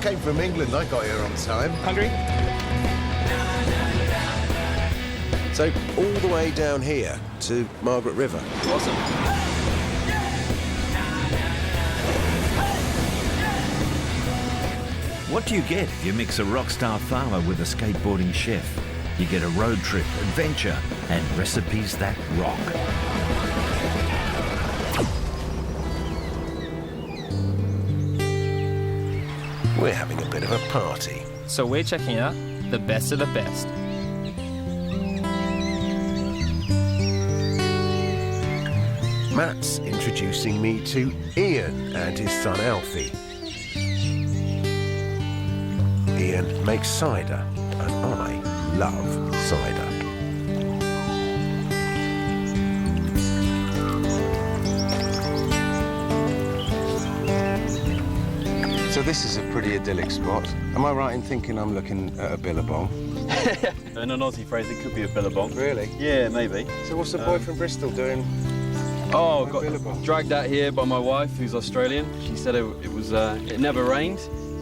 came from England. I got here on time. Hungry? So, all the way down here to Margaret River. Awesome. What do you get if you mix a rockstar farmer with a skateboarding chef? You get a road trip, adventure, and recipes that rock. We're having a bit of a party. So we're checking out the best of the best. Matt's introducing me to Ian and his son Alfie. Ian makes cider, and I love cider. So this is a pretty idyllic spot. Am I right in thinking I'm looking at a billabong? In an Aussie phrase, it could be a billabong. Really? Yeah, maybe. So what's the boy from Bristol doing? Oh, a billabong? got dragged out here by my wife, who's Australian. She said it never rained,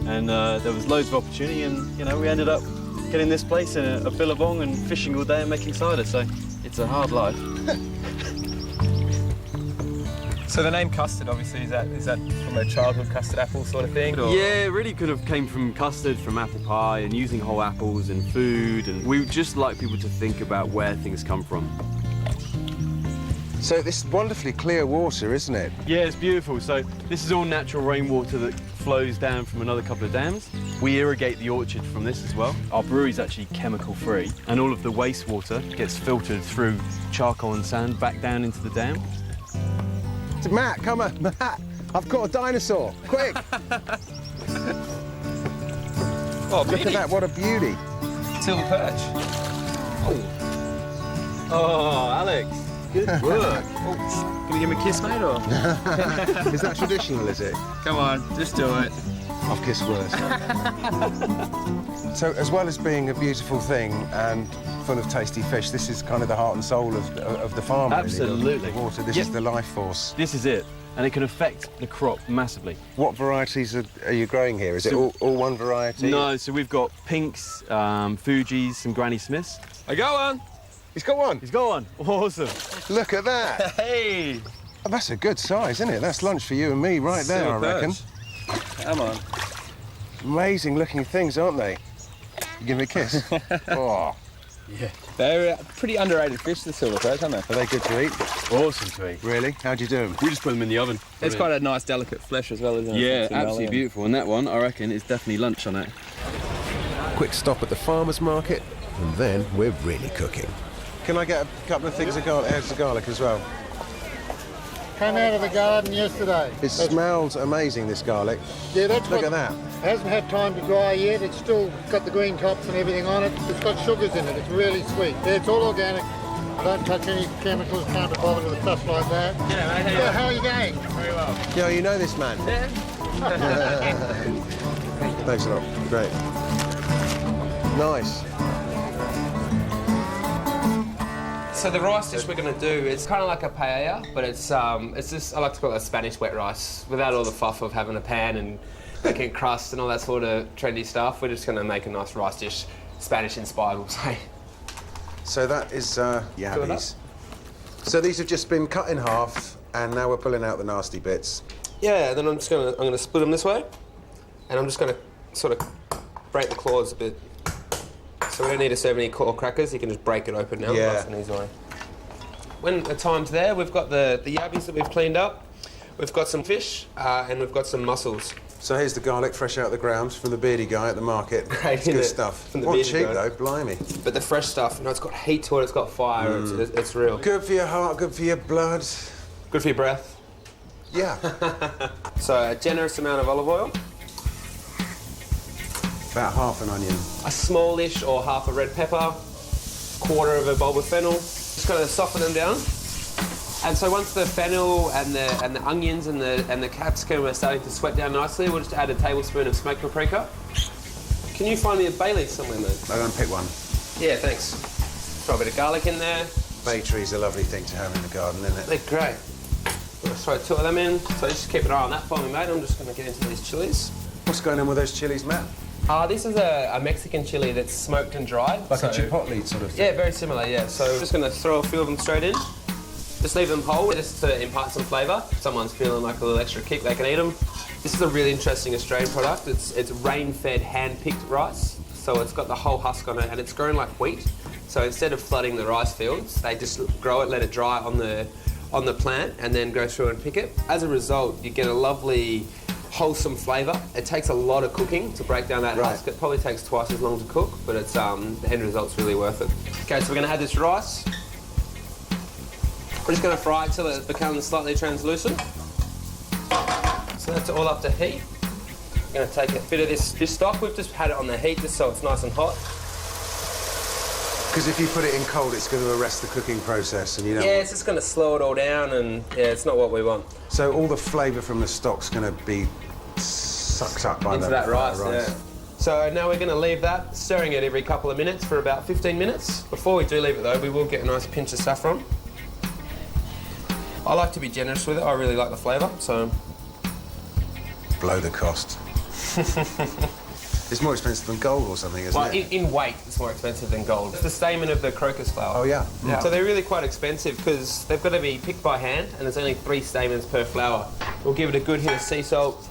and there was loads of opportunity, and you know we ended up getting this place in a billabong and fishing all day and making cider. So it's a hard life. So the name custard, obviously, is that from a childhood custard apple sort of thing? Or? Yeah, it really could have came from custard, from apple pie, and using whole apples in food. And we just like people to think about where things come from. So this wonderfully clear water, isn't it? Yeah, it's beautiful. So this is all natural rainwater that flows down from another couple of dams. We irrigate the orchard from this as well. Our brewery's actually chemical-free, and all of the wastewater gets filtered through charcoal and sand back down into the dam. Matt, come on, Matt! I've caught a dinosaur. Quick! Oh, look at that! What a beauty! Silver perch. Oh, Alex, good work. Oh, can you give me a kiss, mate, or? Is that traditional? Is it? Come on, just do it. I've kissed worse. So, as well as being a beautiful thing and full of tasty fish, this is kind of the heart and soul of the farm. Absolutely. Really. The water. This is the life force. This is it, and it can affect the crop massively. What varieties are you growing here? Is it all one variety? No, so we've got pinks, Fujis, some Granny Smiths. I got one. He's got one. He's got one. Awesome. Look at that. Hey. Oh, that's a good size, isn't it? That's lunch for you and me right there, I reckon. Come on. Amazing looking things, aren't they? You give me a kiss. Oh. Yeah. They're pretty underrated fish, the silver perch, aren't they? Are they good to eat? Awesome to eat. Really? How'd you do them? We just put them in the oven. It's quite a nice, delicate flesh as well, isn't it? Yeah, It's absolutely beautiful. And that one, I reckon, is definitely lunch on it. Quick stop at the farmer's market, and then we're really cooking. Can I get a couple of things of garlic as well? Came out of the garden yesterday. It smells amazing, this garlic. Yeah, that's Look at that. It hasn't had time to dry yet. It's still got the green tops and everything on it. It's got sugars in it. It's really sweet. Yeah, it's all organic. Don't touch any chemicals. Can't be bothered with stuff like that. Yeah, mate. So how are you going? Very well. Yeah, you know this man. Yeah. Thanks a lot. Great. Nice. So the rice dish we're going to do, it's kind of like a paella, but it's just, I like to call it a Spanish wet rice, without all the fluff of having a pan and making crust and all that sort of trendy stuff. We're just going to make a nice rice dish, Spanish inspired, we'll say. So that is yabbies. So these have just been cut in half, and now we're pulling out the nasty bits. Yeah, then I'm going to split them this way, and I'm just going to sort of break the claws a bit. So we don't need to serve any core crackers, you can just break it open now, nice and easy. When the time's there, we've got the yabbies that we've cleaned up, we've got some fish, and we've got some mussels. So here's the garlic fresh out of the ground from the beardy guy at the market. Great, it's good stuff. From the Not beardy cheap guy. though, blimey. But the fresh stuff, you know, it's got heat to it, it's got fire, it's real. Good for your heart, good for your blood. Good for your breath. Yeah. So a generous amount of olive oil. About half an onion. A smallish or half a red pepper, quarter of a bulb of fennel. Just going to soften them down. And so once the fennel and the onions and the capsicum are starting to sweat down nicely, we'll just add a tablespoon of smoked paprika. Can you find me a bay leaf somewhere, mate? I'll go and pick one. Yeah, thanks. Throw a bit of garlic in there. Bay tree's a lovely thing to have in the garden, isn't it? They're great. We'll throw two of them in. So just keep an eye on that for me, mate. I'm just going to get into these chilies. What's going on with those chilies, Matt? This is a Mexican chili that's smoked and dried. Like a chipotle sort of thing? Yeah, very similar, yeah. So I'm just going to throw a few of them straight in. Just leave them whole, just to impart some flavour. If someone's feeling like a little extra kick, they can eat them. This is a really interesting Australian product. It's rain-fed, hand-picked rice. So it's got the whole husk on it, and it's grown like wheat. So instead of flooding the rice fields, they just grow it, let it dry on the plant, and then go through and pick it. As a result, you get a lovely, wholesome flavour. It takes a lot of cooking to break down that husk. It probably takes twice as long to cook, but it's the end result's really worth it. Okay, so we're going to add this rice. We're just going to fry it till it becomes slightly translucent. So that's all up to heat. We're going to take a bit of this stock. We've just had it on the heat just so it's nice and hot. Because if you put it in cold, it's going to arrest the cooking process, and you know. Yeah, it's just going to slow it all down, and yeah, it's not what we want. So all the flavour from the stock's going to be sucked up by into that rice. Yeah. So now we're going to leave that, stirring it every couple of minutes for about 15 minutes. Before we do leave it though, we will get a nice pinch of saffron. I like to be generous with it. I really like the flavour, so. Blow the cost. It's more expensive than gold or something, isn't it? In weight, it's more expensive than gold. It's the stamen of the crocus flower. Oh, yeah. So they're really quite expensive because they've got to be picked by hand, and there's only 3 stamens per flower. We'll give it a good hit of sea salt.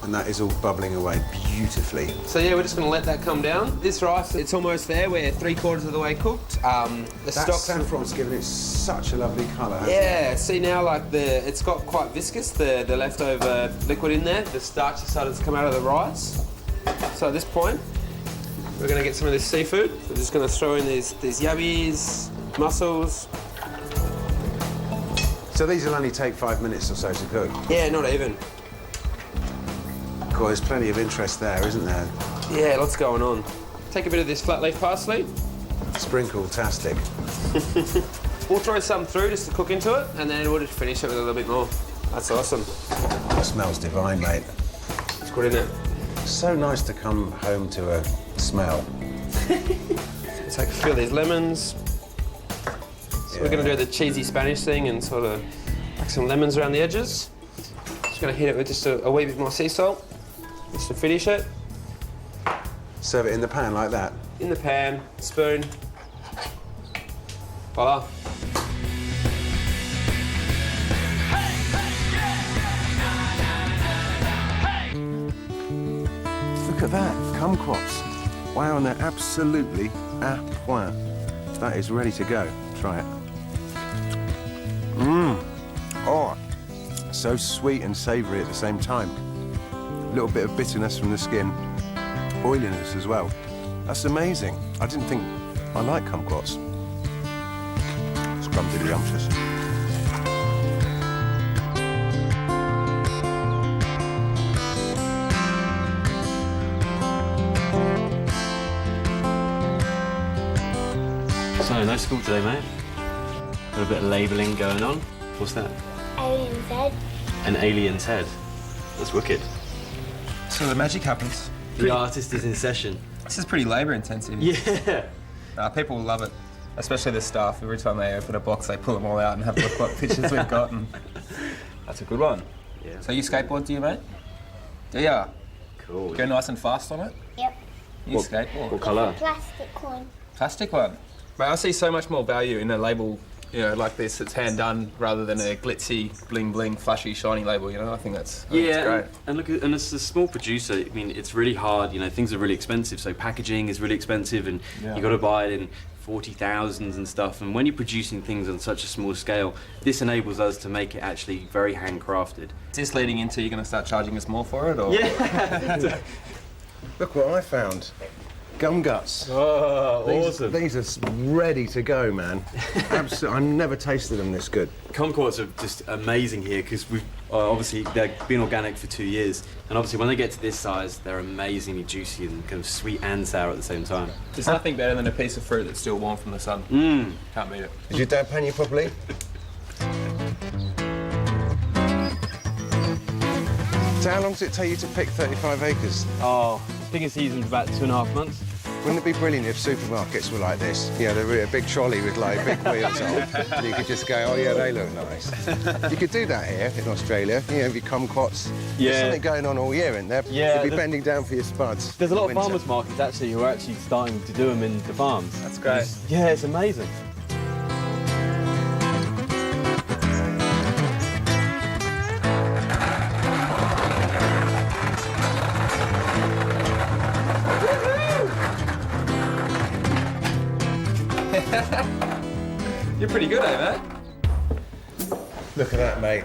And that is all bubbling away beautifully. So yeah, we're just going to let that come down. This rice, it's almost there. We're 3/4 of the way cooked. That saffron's given it such a lovely colour. Yeah, see now, like it's got quite viscous, the leftover liquid in there. The starch has started to come out of the rice. So at this point, we're going to get some of this seafood. We're just going to throw in these yabbies, mussels. So these will only take 5 minutes or so to cook? Yeah, not even. Cool, there's plenty of interest there, isn't there? Yeah, lots going on. Take a bit of this flat leaf parsley. Sprinkle-tastic. We'll throw some through just to cook into it, and then we'll just finish it with a little bit more. That's awesome. It smells divine, mate. It's good, isn't it? So nice to come home to a smell. Take a few of these lemons. So we're going to do the cheesy Spanish thing and sort of like some lemons around the edges. Just going to hit it with just a wee bit more sea salt, just to finish it. Serve it in the pan like that? In the pan, spoon. Voila. Look at that, kumquats. Wow, and they're absolutely à point. That is ready to go. Try it. Mmm. Oh, so sweet and savoury at the same time. A little bit of bitterness from the skin, oiliness as well. That's amazing. I didn't think I like kumquats. Scrumptious. So, no school today, mate. Got a bit of labelling going on. What's that? Alien's head. An alien's head. That's wicked. So the magic happens. The artist is in session. This is pretty labour intensive. Yeah. People will love it, especially the staff. Every time they open a box, they pull them all out and have a look what pictures we've got. And that's a good one. Yeah. So you skateboard, do you, mate? Do ya? Cool. Go nice and fast on it? Yep. You skateboard? What colour? Plastic one. Plastic one. Mate, I see so much more value in a label, you know, like this that's hand done rather than a glitzy, bling bling, flashy, shiny label. You know, I think that's great. And look, and as a small producer, I mean, it's really hard. You know, things are really expensive. So packaging is really expensive, and you got to buy it in 40,000s and stuff. And when you're producing things on such a small scale, this enables us to make it actually very handcrafted. Is this leading into you're going to start charging us more for it, or? Yeah. Look what I found. Gum guts. Oh, awesome. These are ready to go, man. Absolutely. I've never tasted them this good. Kumquats are just amazing here because we've obviously they've been organic for 2 years, and obviously when they get to this size, they're amazingly juicy and kind of sweet and sour at the same time. There's nothing better than a piece of fruit that's still warm from the sun. Can't beat it. Did your dad pan you properly? So how long does it take you to pick 35 acres? Oh, picking season's about 2.5 months. Wouldn't it be brilliant if supermarkets were like this? You know, they're a big trolley with like big wheels on. And you could just go, oh yeah, they look nice. You could do that here in Australia. You know, your kumquats. Yeah. There's something going on all year, isn't there? Yeah, You'd be bending down for your spuds. There's a lot of Winter. farmers markets actually who are actually starting to do them in the farms. That's great. Yeah, it's amazing. You're pretty good, eh, mate? Look at that, mate.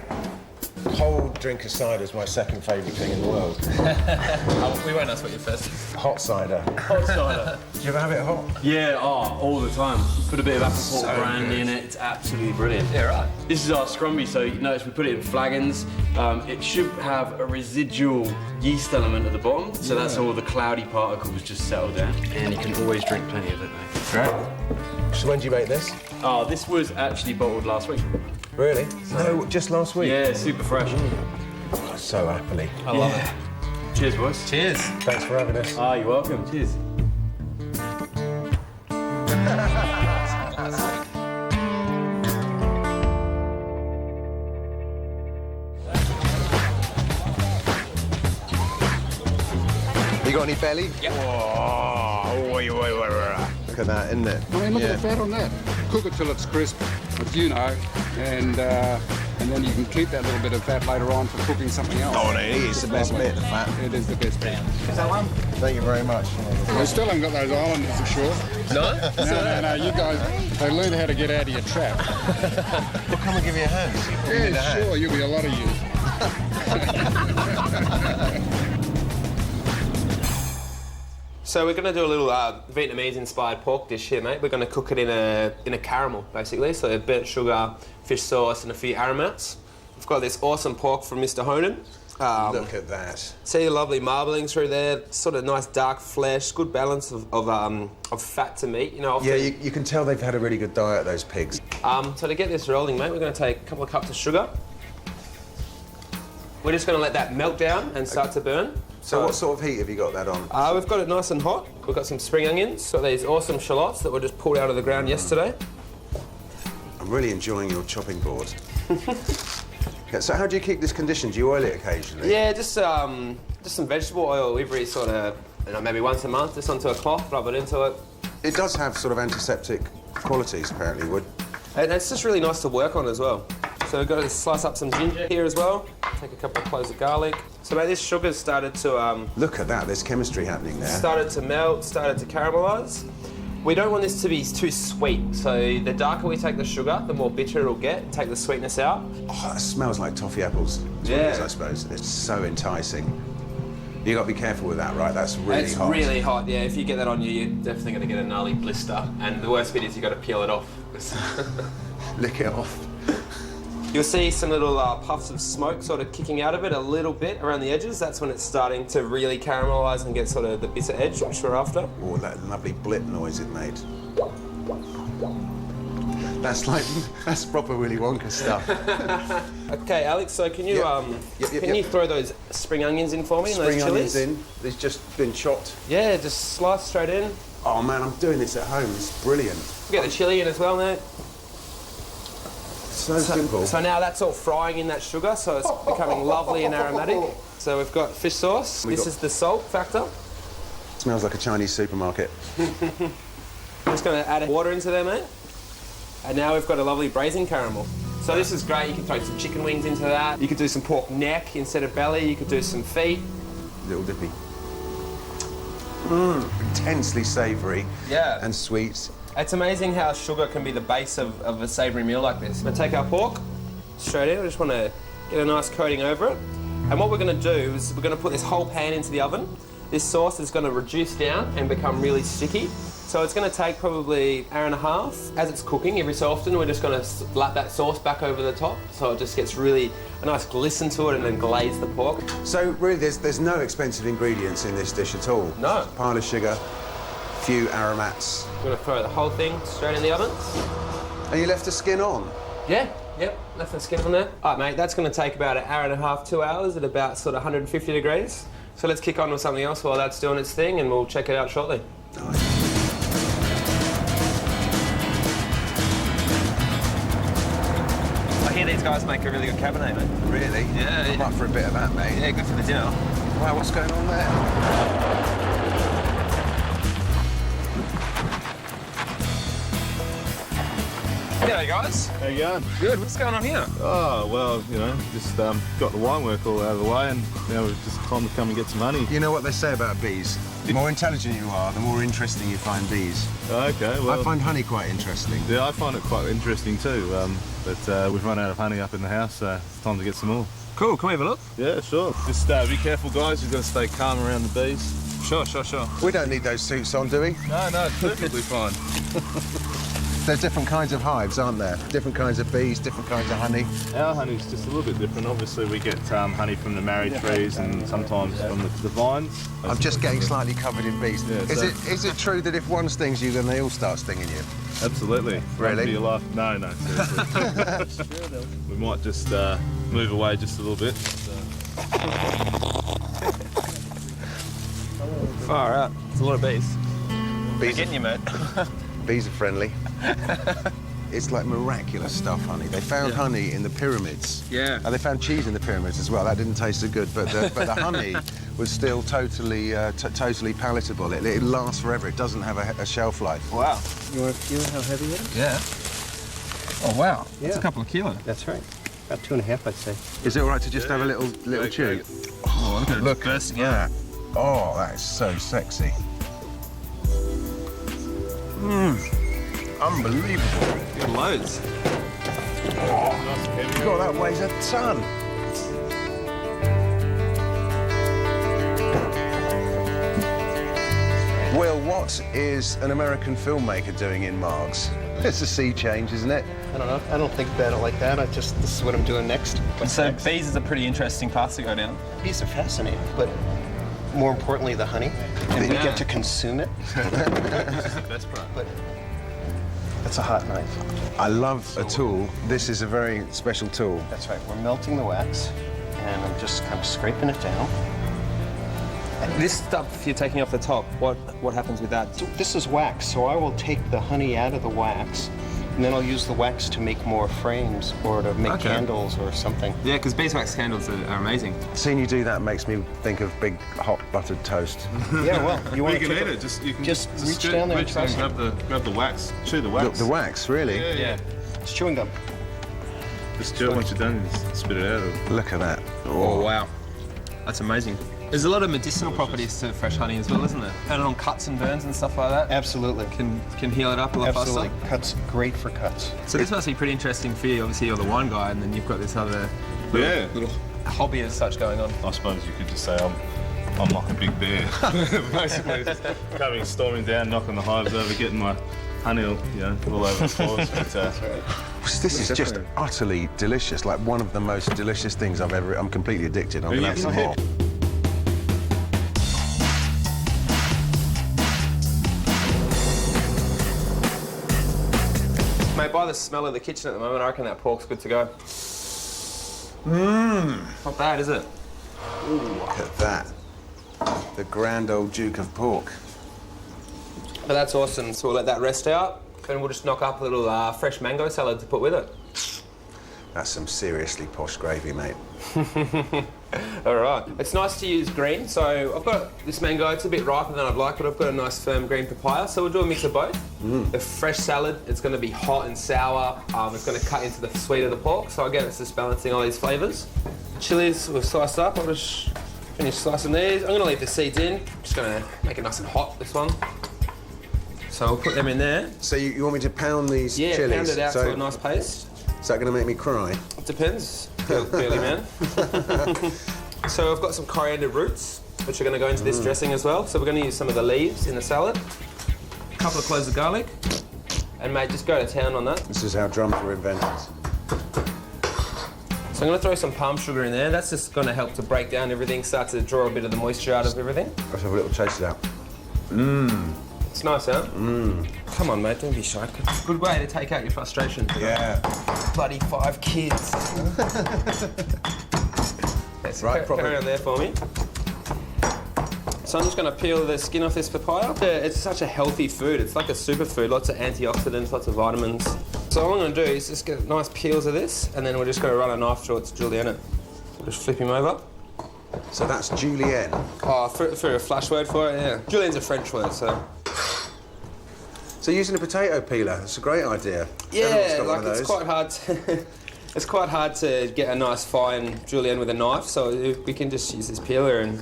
Cold drink of cider is my second favourite thing in the world. Oh, we won't ask what your first is. Hot cider. Hot cider. Do you ever have it hot? Yeah, all the time. Put a bit of apple port So brandy good. in it. It's absolutely brilliant. Yeah, right. This is our scrumby, so you notice we put it in flagons. It should have a residual yeast element at the bottom, so that's all the cloudy particles just settle down. And you can always drink plenty of it, mate. Great. So when did you make this? Oh, this was actually bottled last week. Really? No, just last week? Yeah, super fresh. Oh, so happily. I love it. Cheers, boys. Cheers. Thanks for having us. Ah, you're welcome. Cheers. You got any belly? Yep. Look at that, isn't it? I mean, look at the fat on that. Cook it till it's crisp, as you know, and then you can keep that little bit of fat later on for cooking something else. Oh, it is the best Lovely. bit, the fat. It is the best bit. Thank you very much. They still haven't got those islanders ashore. No? No, you guys, they learn how to get out of your trap. Well, come and give me a hand. Give me the Yeah, hand. sure, you'll be a lot of use. So we're going to do a little Vietnamese-inspired pork dish here, mate. We're going to cook it in a caramel, basically. So burnt sugar, fish sauce, and a few aromats. We've got this awesome pork from Mr. Honan. Look at that. See the lovely marbling through there. Sort of nice dark flesh, good balance of fat to meat. You know. Often, Yeah, you can tell they've had a really good diet, those pigs. So to get this rolling, mate, we're going to take a couple of cups of sugar. We're just going to let that melt down and start to burn. So what sort of heat have you got that on? We've got it nice and hot. We've got some spring onions. Got these awesome shallots that were just pulled out of the ground yesterday. I'm really enjoying your chopping board. Yeah, so how do you keep this conditioned? Do you oil it occasionally? Yeah, just some vegetable oil every sort of, maybe once a month, just onto a cloth, rub it into it. It does have sort of antiseptic qualities, apparently, would. And it's just really nice to work on as well. So we've got to slice up some ginger here as well. Take a couple of cloves of garlic. So mate, this sugar's started to Look at that, there's chemistry happening there. started to melt, started to caramelise. We don't want this to be too sweet, so the darker we take the sugar, the more bitter it'll get. Take the sweetness out. Oh, that smells like toffee apples. That's what it is, Yeah. I suppose. It's so enticing. You got to be careful with that, right? That's really It's hot. really hot, yeah. If you get that on you, you're definitely going to get a gnarly blister. And the worst bit is you've got to peel it off. Lick it off. You'll see some little puffs of smoke sort of kicking out of it a little bit around the edges. That's when it's starting to really caramelise and get sort of the bitter edge, which we're after. Oh, that lovely blip noise it made. That's proper Willy Wonka stuff. Okay, Alex, so can you Yep. you throw those spring onions in for me? and Spring those onions chilies? in. They've just been chopped. Yeah, just slice straight in. Oh man, I'm doing this at home. It's brilliant. Get the chilli in as well, mate. So simple. So now that's all frying in that sugar, so it's becoming lovely and aromatic. So we've got fish sauce. This is the salt factor. Smells like a Chinese supermarket. I'm just going to add water into there, mate. And now we've got a lovely braising caramel. So this is great. You can throw some chicken wings into that. You could do some pork neck instead of belly. You could do some feet. Little dippy. Intensely savoury. Yeah. And sweet. It's amazing how sugar can be the base of a savoury meal like this. We're going to take our pork straight in. I just want to get a nice coating over it. And what we're going to do is we're going to put this whole pan into the oven. This sauce is going to reduce down and become really sticky. So it's going to take probably an hour and a half. As it's cooking, every so often, we're just going to lap that sauce back over the top so it just gets really a nice glisten to it and then glaze the pork. So really, there's no expensive ingredients in this dish at all. No. Just a pile of sugar, a few aromats. We're going to throw the whole thing straight in the oven. And you left the skin on. Yeah, yep, left the skin on there. All right, mate, that's going to take about an hour and a half, 2 hours at about sort of 150 degrees. So let's kick on with something else while that's doing its thing and we'll check it out shortly. Nice. these guys make a really good Cabernet, mate. Really? Yeah, I'm yeah. up for a bit of that, mate. Yeah, good for the dinner. Wow, what's going on there? G'day, guys. How you going? Good. What's going on here? Oh, well, you know, just got the wine work all out of the way and now it's just time to come and get some honey. You know what they say about bees? The more intelligent you are, the more interesting you find bees. Okay, well... I find honey quite interesting. Yeah, I find it quite interesting too, but we've run out of honey up in the house, so it's time to get some more. Cool. Can we have a look? Yeah, sure. Just be careful, guys. You've got to stay calm around the bees. Sure, sure, sure. We don't need those suits on, do we? No, it's perfectly fine. There's different kinds of hives, aren't there? Different kinds of bees, different kinds of honey. Our honey's just a little bit different. Obviously, we get honey from the married trees and sometimes from the vines. I'm just getting slightly covered in bees. Yeah, Is it true that if one stings you, then they all start stinging you? Absolutely. Really? Run for your life. No, seriously. We might just move away just a little bit. Far out. It's a lot of bees. Bees Getting you, mate. Bees are friendly. It's like miraculous stuff, honey. They found honey in the pyramids. Yeah. And they found cheese in the pyramids as well. That didn't taste so good, but the honey was still totally palatable. It lasts forever. It doesn't have a shelf life. Wow. You want to feel how heavy it is? Yeah. Oh, wow. That's Yeah. a couple of kilos. That's right. About 2.5, I'd say. Is it all right to just have a little chew? Oh, look at it. Look bursting at out. that. Oh, that is so sexy. Unbelievable. Got loads. God, that weighs a ton. Will, what is an American filmmaker doing in Margs? It's a sea change, isn't it? I don't know. I don't think about it like that. This is what I'm doing next. What's So next? bees is a pretty interesting path to go down. Bees are fascinating, but more importantly, the honey. And we Yeah. get to consume it. Best part. But that's a hot knife. I love a tool. This is a very special tool. That's right. We're melting the wax, and I'm just kind of scraping it down. This stuff you're taking off the top, what happens with that? So this is wax, so I will take the honey out of the wax, and then I'll use the wax to make more frames or to make Okay. candles or something. Yeah, because beeswax candles are amazing. Seeing you do that makes me think of big, hot, buttered toast. Yeah, well, you want You to can eat it. You can just reach down there and reach try down, grab the wax, chew the wax. The wax, really? Yeah. It's chewing gum. Just chew it once you're done, just spit it out. Look at that. Oh, wow. That's amazing. There's a lot of medicinal properties to fresh honey as well, isn't there? And on cuts and burns and stuff like that. Absolutely. Can heal it up a lot Absolutely. faster. Cuts, great for cuts. So this must be pretty interesting for you. Obviously, you're the wine guy, and then you've got this other little hobby as such going on. I suppose you could just say I'm like a big bear. Basically, just coming, storming down, knocking the hives over, getting my honey all over the floors. This is just utterly delicious. Like one of the most delicious things I've ever. I'm completely addicted. I'm gonna have some more. Mate, by the smell of the kitchen at the moment, I reckon that pork's good to go. Not bad, is it? Look at that. The grand old Duke of Pork. But that's awesome. So we'll let that rest out, and we'll just knock up a little fresh mango salad to put with it. That's some seriously posh gravy, mate. All right. It's nice to use green. So I've got this mango. It's a bit riper than I'd like, but I've got a nice firm green papaya. So we'll do a mix of both. The fresh salad, it's going to be hot and sour. It's going to cut into the sweet of the pork. So again, it's just balancing all these flavours. Chilies we've sliced up. I'll just finish slicing these. I'm going to leave the seeds in. I'm just going to make it nice and hot, this one. So we'll put them in there. So you want me to pound these Yeah, chilies? pound it out So to a nice paste. is that going to make me cry? It depends, girly man. So I've got some coriander roots, which are going to go into this dressing as well. So we're going to use some of the leaves in the salad. A couple of cloves of garlic. And mate, just go to town on that. This is how drums were invented. So I'm going to throw some palm sugar in there. That's just going to help to break down everything, start to draw a bit of the moisture out of everything. Let's have a little taste of that. It's nice, huh? Come on, mate, don't be shy. Good way to take out your frustration. Yeah. Bloody 5 kids. Yes, Right, carry on there for me. So I'm just going to peel the skin off this papaya. It's such a healthy food. It's like a superfood. Lots of antioxidants, lots of vitamins. So all I'm going to do is just get nice peels of this, and then we're just going to run a knife towards Julienne. Just flip him over. So that's julienne. Oh, for a flash word for it, yeah. Julienne's a French word, so... So using a potato peeler, it's a great idea. Yeah, like it's quite hard to... It's quite hard to get a nice fine julienne with a knife, so we can just use this peeler and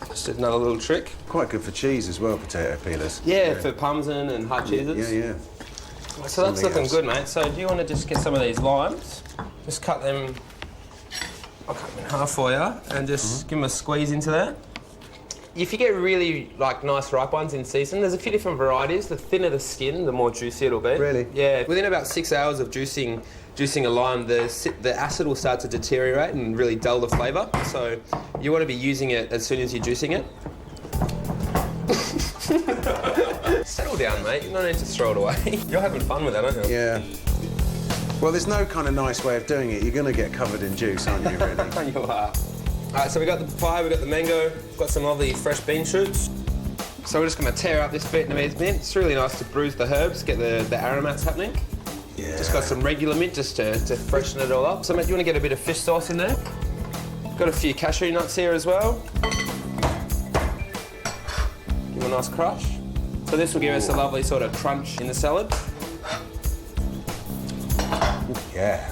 just another little trick. Quite good for cheese as well, potato peelers. Yeah, for parmesan and hard cheeses. Yeah. So that's looking good, mate. So do you want to just get some of these limes? Just cut them... I'll cut them in half for you and just give them a squeeze into that. If you get really nice ripe ones in season, there's a few different varieties. The thinner the skin, the more juicy it'll be. Really? Yeah. Within about 6 hours of juicing a lime, the acid will start to deteriorate and really dull the flavour. So you want to be using it as soon as you're juicing it. Settle down, mate. You don't need to throw it away. You're having fun with that, aren't you? Yeah. Well, there's no kind of nice way of doing it. You're going to get covered in juice, aren't you, really? You are. All right, so we got the papaya, we got the mango, got some lovely fresh bean shoots. So we're just going to tear up this Vietnamese mint. It's really nice to bruise the herbs, get the aromats happening. Yeah. Just got some regular mint just to freshen it all up. So, mate, do you want to get a bit of fish sauce in there? Got a few cashew nuts here as well. Give them a nice crush. So this will give us a lovely sort of crunch in the salad. Yeah.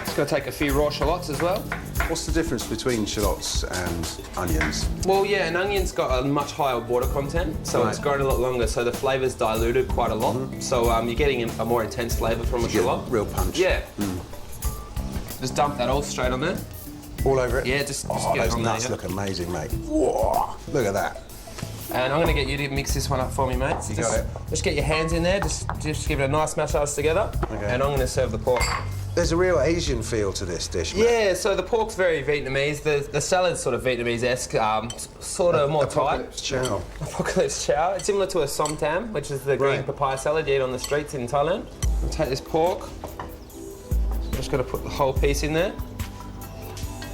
Just going to take a few raw shallots as well. What's the difference between shallots and onions? Well, yeah, an onion's got a much higher water content, so it's grown a lot longer, so the flavour's diluted quite a lot. So you're getting a more intense flavour from a shallot. Real punch. Yeah. Just dump that all straight on there. All over it? Yeah, just oh, get it those on nuts there. look amazing, mate. Whoa, look at that. And I'm going to get you to mix this one up for me, mate. So got it. Just get your hands in there, just give it a nice massage together. Okay. And I'm going to serve the pork. There's a real Asian feel to this dish, mate. Yeah, so the pork's very Vietnamese. The salad's sort of Vietnamese-esque, sort of more tight. Chow. Apocalypse chow. It's similar to a som tam, which is the green papaya salad you eat on the streets in Thailand. Take this pork. I'm just going to put the whole piece in there.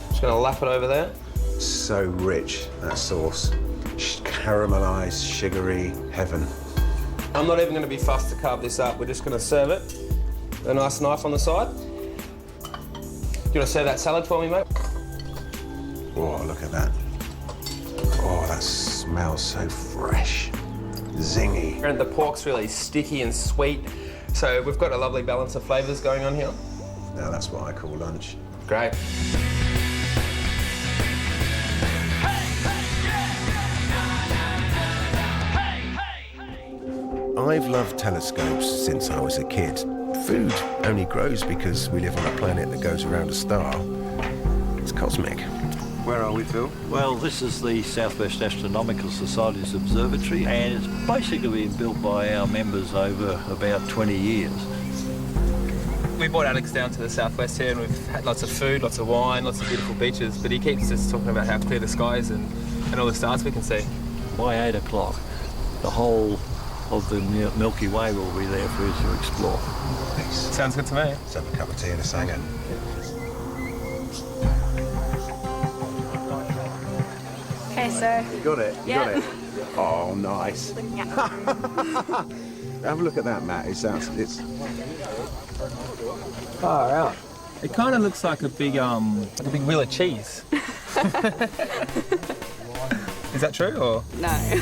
Just going to lap it over there. So rich, that sauce. Caramelised, sugary heaven. I'm not even going to be fussed to carve this up. We're just going to serve it. A nice knife on the side. You want to serve that salad for me, mate? Oh, look at that. Oh, that smells so fresh. Zingy. And the pork's really sticky and sweet, so we've got a lovely balance of flavours going on here. Now that's what I call lunch. Great. I've loved telescopes since I was a kid. Food only grows because we live on a planet that goes around a star. It's cosmic. Where are we, Phil? Well, this is the Southwest Astronomical Society's observatory, and it's basically been built by our members over about 20 years. We brought Alex down to the southwest here and we've had lots of food, lots of wine, lots of beautiful beaches, but he keeps just talking about how clear the sky is and all the stars we can see. By 8 o'clock, the whole of the Milky Way will be there for us to explore. Sounds good to me. Let's have a cup of tea and a sanger. Okay, sir. You got it? You got it? Oh, nice. Have a look at that, Matt. It's Far out. It kind of looks like a big wheel of cheese. Is that true, or? No.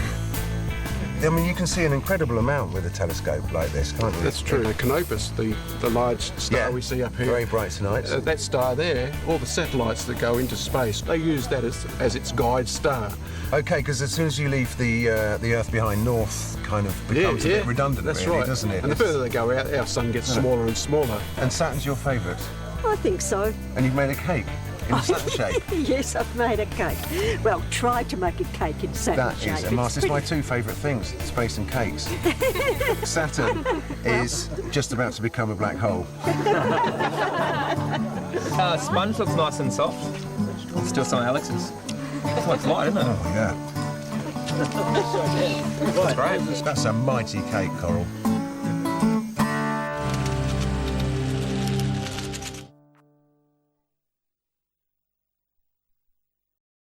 I mean, you can see an incredible amount with a telescope like this, can't you? That's true. The Canopus, the large star we see up here. Very bright tonight. That star there, all the satellites that go into space, they use that as its guide star. Okay, because as soon as you leave the Earth behind, north kind of becomes a bit redundant, that's really, right. doesn't it? And the further they go out, our sun gets smaller and smaller. And Saturn's your favourite? I think so. And you've made a cake in Saturn shape? Yes, I've made a cake. Well, tried to make a cake in Saturn shape. That is a master. It's my two favourite things, space and cakes. Saturn is just about to become a black hole. Sponge looks nice and soft. Still some of Alex's. That's what it's like, isn't it? Oh, yeah. That's great. That's a mighty cake, Coral.